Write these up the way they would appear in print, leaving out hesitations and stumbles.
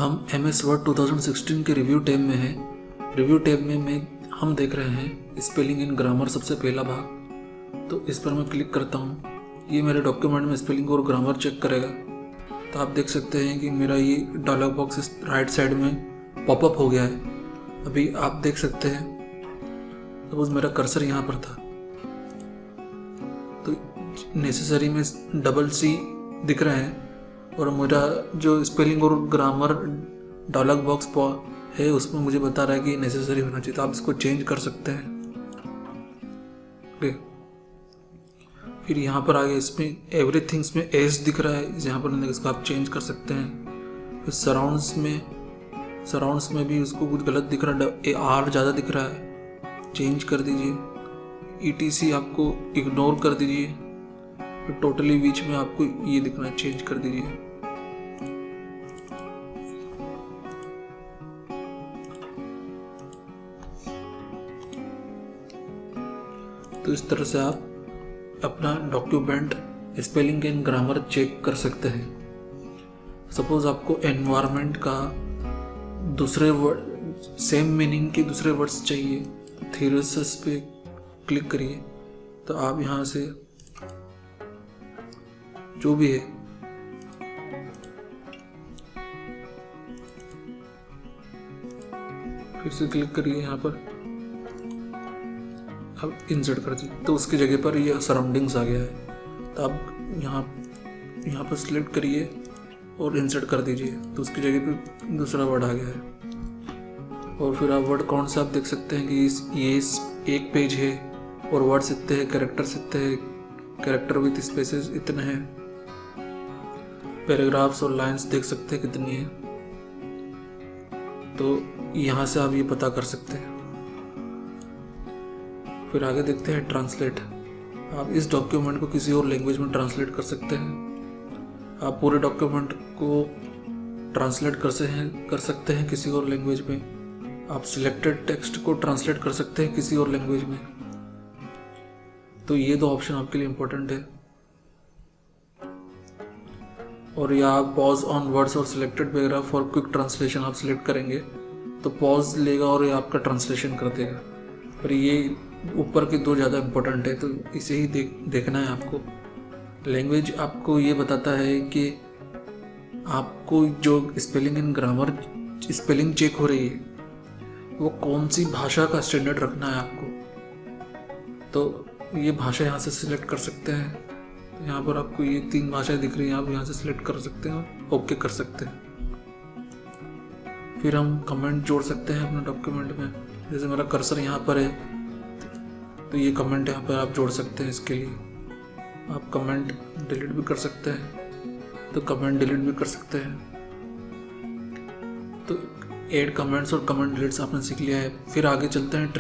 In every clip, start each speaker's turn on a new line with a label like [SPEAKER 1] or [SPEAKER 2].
[SPEAKER 1] हम MS word 2016 के review tab में हैं। रिव्यू टैब में हम देख रहे हैं स्पेलिंग इन ग्रामर सबसे पहला भाग। तो इस पर मैं क्लिक करता हूँ। ये मेरे डॉक्यूमेंट में स्पेलिंग और ग्रामर चेक करेगा। तो आप देख सकते हैं कि मेरा ये डायलॉग बॉक्स इस राइट साइड में पॉपअप हो गया है। अभी आप देख सकते हैं सपोज मेरा कर्सर यहाँ पर था तो नेसेसरी में C दिख रहा है और मेरा जो स्पेलिंग और ग्रामर डायलॉग बॉक्स है उसमें मुझे बता रहा है कि नेसेसरी होना चाहिए। तो आप इसको चेंज कर सकते हैं। ओके, फिर यहाँ पर आगे इसमें एवरीथिंग्स में एस दिख रहा है, यहाँ पर इसको आप चेंज कर सकते हैं। फिर सराउंड्स में भी उसको कुछ गलत दिख रहा है, आर ज़्यादा दिख रहा है, चेंज कर दीजिए। ETC आपको इग्नोर कर दीजिए। फिर टोटली बीच में आपको ये दिखना है, चेंज कर दीजिए। तो इस तरह से आप अपना document spelling and grammar check कर सकते हैं। सपोज आपको एनवायरनमेंट का दूसरे वर्ड सेम मीनिंग के दूसरे वर्ड्स चाहिए तो थीसिस पे क्लिक करिए। तो आप यहाँ से जो भी है फिर से क्लिक करिए, यहाँ पर अब इंसर्ट कर दीजिए। तो उसकी जगह पर ये सराउंडिंग्स आ गया है। तो आप यहाँ पर सिलेक्ट करिए और इंसर्ट कर दीजिए। तो उसकी जगह पे दूसरा वर्ड आ गया है। और फिर आप वर्ड काउंट से आप देख सकते हैं कि ये एक पेज है और वर्ड्स इतने हैं, कैरेक्टर्स इतने हैं, कैरेक्टर विथ स्पेसेस इतने हैं, पैराग्राफ्स और लाइंस देख सकते हैं कितनी है। तो यहाँ से आप ये पता कर सकते हैं। फिर आगे देखते हैं ट्रांसलेट। आप इस डॉक्यूमेंट को किसी और लैंग्वेज में ट्रांसलेट कर सकते हैं। आप पूरे डॉक्यूमेंट को ट्रांसलेट कर सकते हैं किसी और लैंग्वेज में। आप सिलेक्टेड टेक्स्ट को ट्रांसलेट कर सकते हैं किसी और लैंग्वेज में। तो ये दो ऑप्शन आपके लिए इम्पोर्टेंट है। और या आप पॉज ऑन वर्ड्स और selected paragraph for quick translation आप सिलेक्ट करेंगे तो पॉज लेगा और ये आपका ट्रांसलेशन कर देगा। पर ये ऊपर के दो ज़्यादा इम्पोर्टेंट है, तो इसे ही देखना है आपको। लैंग्वेज आपको ये बताता है कि आपको जो spelling and grammar spelling check हो रही है वो कौन सी भाषा का स्टैंडर्ड रखना है आपको। तो ये भाषा यहाँ से सिलेक्ट कर सकते हैं। तो यहाँ पर आपको ये 3 भाषाएं दिख रही हैं, आप यहाँ से सिलेक्ट कर सकते हैं और ओके कर सकते हैं। फिर हम कमेंट जोड़ सकते हैं अपने डॉक्यूमेंट में। जैसे मेरा कर्सर यहाँ पर है तो ये कमेंट यहाँ पर आप जोड़ सकते हैं। इसके लिए आप कमेंट डिलीट भी कर सकते हैं, तो कमेंट डिलीट भी कर सकते हैं। तो ऐड कमेंट्स और कमेंट डिलीट्स आपने सीख लिया है। फिर आगे चलते हैं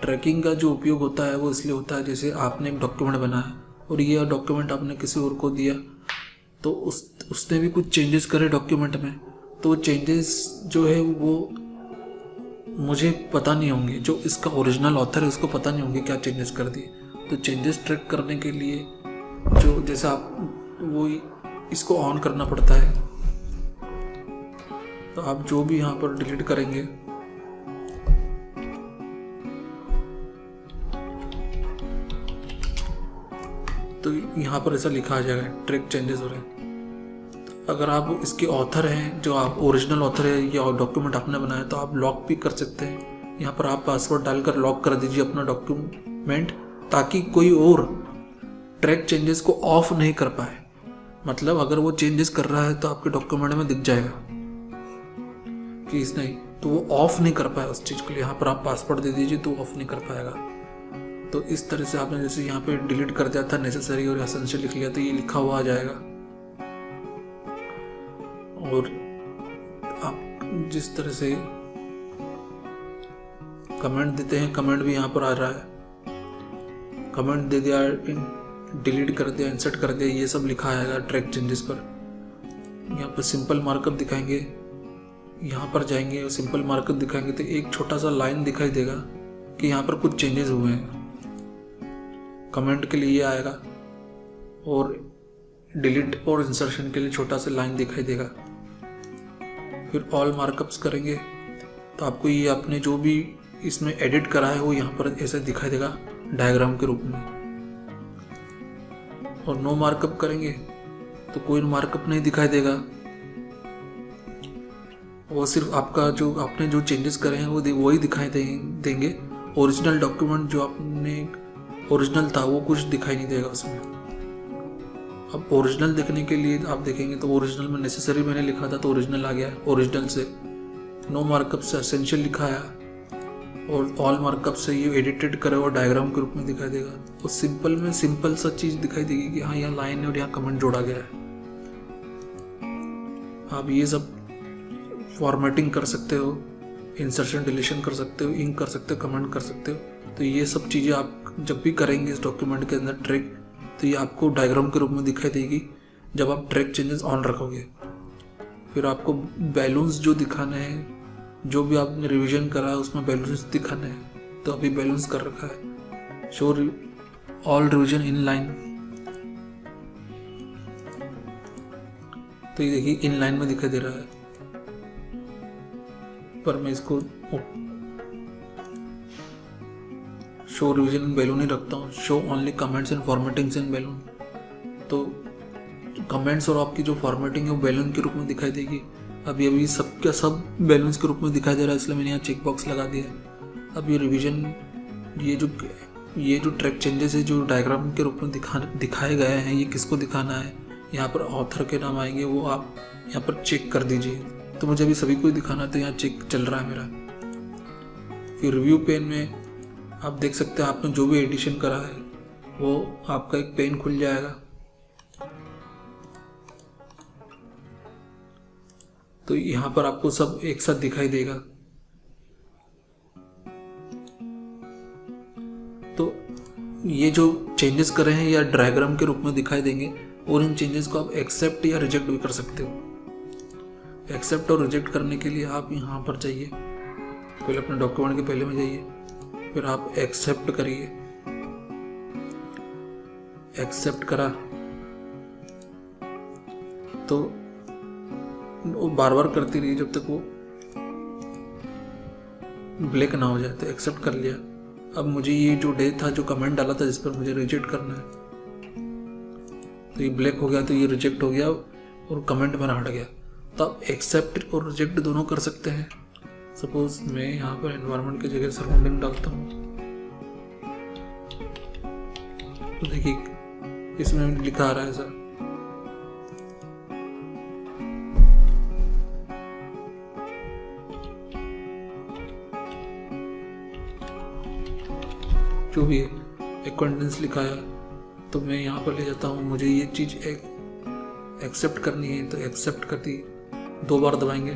[SPEAKER 1] ट्रैकिंग का जो उपयोग होता है वो इसलिए होता है जैसे आपने एक डॉक्यूमेंट बनाया और ये डॉक्यूमेंट आपने किसी और को दिया तो उसने भी कुछ चेंजेस करे डॉक्यूमेंट में। तो चेंजेस जो है वो मुझे पता नहीं होंगे, जो इसका ओरिजिनल ऑथर है उसको पता नहीं होंगे क्या चेंजेस कर दिए। तो चेंजेस ट्रैक करने के लिए जो जैसे आप वो इसको ऑन करना पड़ता है। तो आप जो भी यहाँ पर डिलीट करेंगे तो यहाँ पर ऐसा लिखा आ जाएगा ट्रैक चेंजेस हो रहे हैं। अगर आप इसके ऑथर हैं, जो आप ओरिजिनल ऑथर है या ऑथर आपने बनाया तो आप लॉक भी कर सकते हैं। यहाँ पर आप पासवर्ड डालकर लॉक कर दीजिए अपना डॉक्यूमेंट, ताकि कोई और ट्रैक चेंजेस को ऑफ नहीं कर पाए। मतलब अगर वो चेंजेस कर रहा है तो आपके डॉक्यूमेंट में दिख जाएगा कि इसने, तो वो ऑफ नहीं कर पाया उस चीज़ को। यहाँ पर आप पासवर्ड दे दीजिए तो ऑफ नहीं कर पाएगा। तो इस तरह से आपने जैसे यहाँ पे डिलीट कर दिया था नेसेसरी और एसेंशियल लिख लिया तो ये लिखा हुआ आ जाएगा। और आप जिस तरह से कमेंट देते हैं, कमेंट भी यहाँ पर आ रहा है। कमेंट दे दिया, डिलीट कर दिया, इंसर्ट कर दिया, ये सब लिखा आएगा ट्रैक चेंजेस पर। यहाँ पर सिंपल मार्कअप दिखाएंगे, यहाँ पर जाएंगे और सिंपल मार्कअप दिखाएंगे तो एक छोटा सा लाइन दिखाई देगा कि यहाँ पर कुछ चेंजेस हुए हैं। कमेंट के लिए ये आएगा और डिलीट और इंसर्शन के लिए छोटा सा लाइन दिखाई देगा। फिर ऑल मार्कअप्स करेंगे तो आपको ये आपने जो भी इसमें एडिट करा है वो यहाँ पर ऐसे दिखाई देगा डायग्राम के रूप में। और नो मार्कअप करेंगे तो कोई मार्कअप नहीं दिखाई देगा, वो सिर्फ आपका जो आपने जो चेंजेस करे हैं वो वही दिखाई देंगे। ओरिजिनल डॉक्यूमेंट जो आपने ओरिजिनल था वो कुछ दिखाई नहीं देगा उसमें। अब ओरिजिनल देखने के लिए आप देखेंगे तो ओरिजिनल में नेसेसरी मैंने लिखा था तो ओरिजिनल आ गया, ओरिजिनल से नो मार्कअप से एसेंशियल लिखा है, और ऑल मार्कअप से ये एडिटेड करे हुआ डायग्राम के रूप में दिखाई देगा। और सिंपल में सिंपल सा चीज़ दिखाई देगी कि हाँ यहाँ लाइन है और यहाँ कमेंट जोड़ा गया है। आप ये सब फॉर्मेटिंग कर सकते हो, इंसर्शन डिलीशन कर सकते हो, इंक कर सकते हो, कमेंट कर सकते हो। तो ये सब चीज़ें आप जब भी करेंगे इस डॉक्यूमेंट के अंदर ट्रैक, तो ये आपको डायग्राम के रूप में दिखाई देगी जब आप ट्रैक चेंजेस ऑन रखोगे। फिर आपको बैलून्स जो दिखाने हैं, जो भी आपने रिवीजन करा है उसमें बैलून्स दिखाने हैं, तो अभी बैलून्स कर रखा है show all revision in line. तो ये देखिए इन लाइन में दिखाई दे रहा है, पर मैं इसको शो रिवीजन इन बैलून ही रखता हूँ। Show only comments and formattings in balloon. तो कमेंट्स और आपकी जो फॉर्मेटिंग है वो बैलून के रूप में दिखाई देगी। अभी सब का सब बैलून्स के रूप में दिखाई दे रहा है, इसलिए मैंने यहाँ चेक बॉक्स लगा दिया। अब ये रिवीजन ये जो ट्रैक चेंजेस है जो डायग्राम के रूप में दिखाए गए हैं, ये किसको दिखाना है, यहाँ पर ऑथर के नाम आएंगे, वो आप यहाँ पर चेक कर दीजिए। तो मुझे अभी सभी को दिखाना है तो यहाँ चेक चल रहा है मेरा। फिर रिव्यू पेन में आप देख सकते हैं आपने जो भी एडिशन करा है वो आपका एक पेन खुल जाएगा। तो यहाँ पर आपको सब एक साथ दिखाई देगा। तो ये जो चेंजेस करे हैं या डायग्राम के रूप में दिखाई देंगे, और इन चेंजेस को आप एक्सेप्ट या रिजेक्ट भी कर सकते हो। एक्सेप्ट और रिजेक्ट करने के लिए आप यहाँ पर जाइए, पहले अपने डॉक्यूमेंट के पहले में जाइए, फिर आप एक्सेप्ट करिए। एक्सेप्ट करा तो वो बार बार करती रही जब तक वो ब्लैक ना हो जाए। तो एक्सेप्ट कर लिया। अब मुझे ये जो डे था, जो कमेंट डाला था जिस पर मुझे रिजेक्ट करना है, तो ये ब्लैक हो गया, तो ये रिजेक्ट हो गया और कमेंट मेरा हट गया। तो आप एक्सेप्ट और रिजेक्ट दोनों कर सकते हैं। सपोज मैं यहाँ पर एनवायरनमेंट की जगह सराउंडिंग डालता हूँ, तो देखिए इसमें लिखा आ रहा है सर जो भी है एक्वेंटेंस लिखा है। तो मैं यहाँ पर ले जाता हूँ, मुझे ये चीज़ एक्सेप्ट करनी है तो एक्सेप्ट कर दी, 2 बार दबाएंगे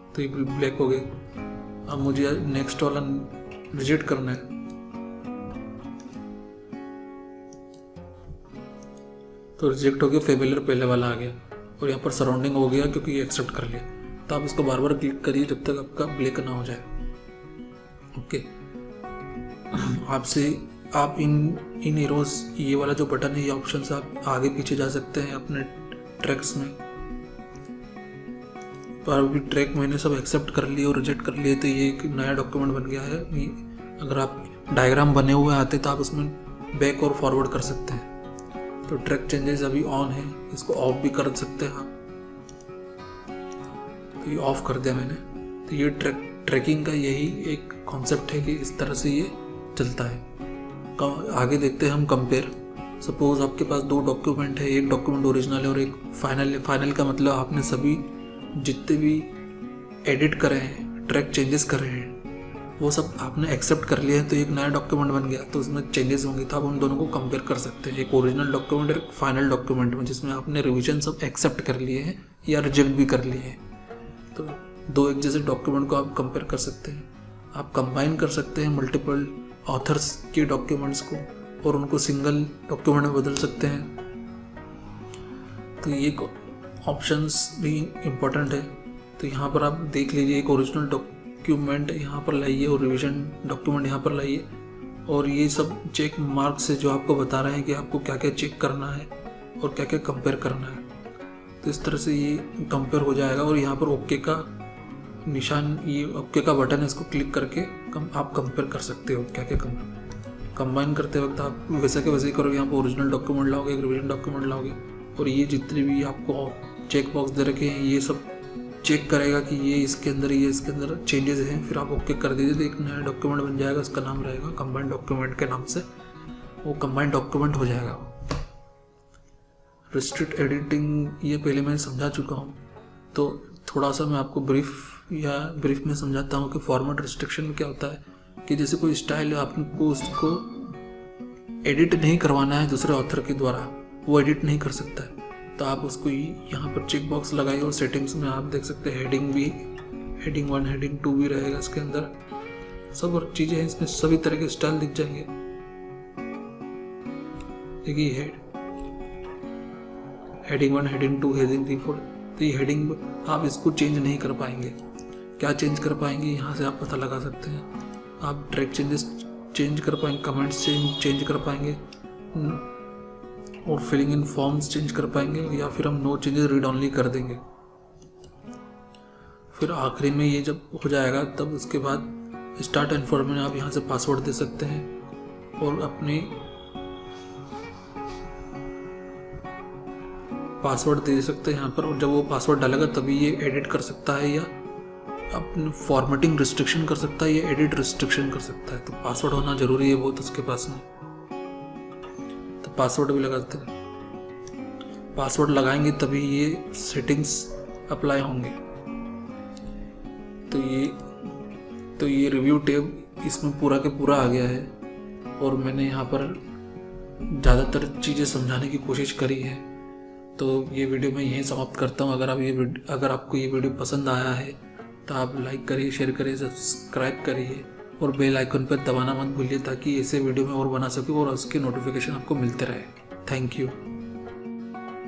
[SPEAKER 1] तो ये ब्लैक हो गए। अब मुझे नेक्स्ट वाला रिजेक्ट करना है, तो रिजेक्ट हो गया, फेमिलियर पहले वाला आ गया और यहाँ पर सराउंडिंग हो गया क्योंकि ये एक्सेप्ट कर लिया। तो आप इसको बार बार क्लिक करिए जब तक आपका ब्लैक ना हो जाए। ओके, आपसे आप इन एरोज, ये वाला जो बटन है, ये ऑप्शन से आप आगे पीछे जा सकते हैं अपने ट्रैक्स में। पर अभी ट्रैक मैंने सब एक्सेप्ट कर लिए और रिजेक्ट कर लिए, तो ये एक नया डॉक्यूमेंट बन गया है। अगर आप डायग्राम बने हुए आते तो आप उसमें बैक और फॉरवर्ड कर सकते हैं। तो ट्रैक चेंजेस अभी ऑन है, इसको ऑफ भी कर सकते हैं आप। तो ये ऑफ कर दिया मैंने। तो ये ट्रैकिंग का यही एक कॉन्सेप्ट है कि इस तरह से ये चलता है। आगे देखते हैं हम कंपेयर। सपोज आपके पास 2 डॉक्यूमेंट है, एक डॉक्यूमेंट ओरिजिनल है और एक फाइनल है। फाइनल का मतलब आपने सभी जितने भी एडिट करे हैं, ट्रैक चेंजेस करे हैं, वो सब आपने एक्सेप्ट कर लिया है, तो एक नया डॉक्यूमेंट बन गया। तो उसमें चेंजेस होंगे, तो आप उन दोनों को कंपेयर कर सकते हैं, एक ओरिजिनल डॉक्यूमेंट और एक फाइनल डॉक्यूमेंट में, जिसमें आपने रिविजन सब एक्सेप्ट कर लिए हैं या रिजेक्ट भी कर लिए हैं। तो 2 एक जैसे डॉक्यूमेंट को आप कंपेयर कर सकते हैं। आप कंबाइन कर सकते हैं मल्टीपल ऑथर्स के डॉक्यूमेंट्स को और उनको सिंगल डॉक्यूमेंट में बदल सकते हैं। तो ये ऑप्शंस भी इम्पोर्टेंट है। तो यहाँ पर आप देख लीजिए, एक ओरिजिनल डॉक्यूमेंट यहाँ पर लाइए और रिवीजन डॉक्यूमेंट यहाँ पर लाइए, और ये सब चेक मार्क से जो आपको बता रहे हैं कि आपको क्या क्या चेक करना है और क्या क्या कंपेयर करना है। तो इस तरह से ये कंपेयर हो जाएगा। और यहाँ पर ओके का निशान, ये ओके का बटन है, इसको क्लिक करके आप कंपेयर कर सकते हो क्या क्या कंबाइन करते वक्त आप वैसा के वैसे ही करोगे। यहाँ पर ओरिजिनल डॉक्यूमेंट लाओगे, एक रिवीजन डॉक्यूमेंट लाओगे, और ये जितने भी आपको चेक बॉक्स दे रखे हैं ये सब चेक करेगा कि ये इसके अंदर चेंजेस हैं। फिर आप ओके कर दीजिए तो एक नया डॉक्यूमेंट बन जाएगा, इसका नाम रहेगा कंबाइंड डॉक्यूमेंट के नाम से, वो कंबाइंड डॉक्यूमेंट हो जाएगा। रिस्ट्रिक्ट एडिटिंग ये पहले मैं समझा चुका हूँ, तो थोड़ा सा मैं आपको ब्रीफ में समझाता हूँ कि फॉर्मेट रिस्ट्रिक्शन में क्या होता है। कि जैसे कोई स्टाइल है, आपको उसको एडिट नहीं करवाना है दूसरे ऑथर के द्वारा, वो एडिट नहीं कर सकता है, तो आप उसको यहाँ पर चेक बॉक्स लगाइए। और सेटिंग्स में आप देख सकते हैं हेडिंग 1 हेडिंग 2 भी रहेगा इसके अंदर, सब और चीज़ें हैं इसमें, सभी तरह के स्टाइल दिख जाएंगे। देखिए हेडिंग 1 हेडिंग 2 हेडिंग 3 4, तो ये हेडिंग आप इसको चेंज नहीं कर पाएंगे। क्या चेंज कर पाएंगे यहाँ से आप पता लगा सकते हैं। आप ट्रैक चेंजेस चेंज कर पाएंगे, कमेंट्स चेंज कर पाएंगे, और फिलिंग इन फॉर्म्स चेंज कर पाएंगे, या फिर हम नो चेंजेस रीड ऑनली कर देंगे। फिर आखिरी में ये जब हो जाएगा तब उसके बाद स्टार्ट एंड फॉर्म में आप यहाँ से पासवर्ड दे सकते हैं और अपने पासवर्ड दे सकते हैं यहाँ पर। और जब वो पासवर्ड डालेगा तभी ये एडिट कर सकता है, या अपने फॉर्मेटिंग रिस्ट्रिक्शन कर सकता है, या एडिट रिस्ट्रिक्शन कर सकता है। तो पासवर्ड होना जरूरी है बहुत उसके पास में, तो पासवर्ड भी लगाते हैं। पासवर्ड लगाएंगे तभी ये सेटिंग्स अप्लाई होंगे। तो ये रिव्यू टैब इसमें पूरा के पूरा आ गया है, और मैंने यहाँ पर ज़्यादातर चीज़ें समझाने की कोशिश करी है। तो ये वीडियो मैं यहीं समाप्त करता हूँ। अगर आपको ये वीडियो पसंद आया है तो आप लाइक करिए, शेयर करिए, सब्सक्राइब करिए, और बेल आइकन पर दबाना मत भूलिए, ताकि ऐसे वीडियो मैं और बना सकूँ और उसके नोटिफिकेशन आपको मिलते रहे। Thank you.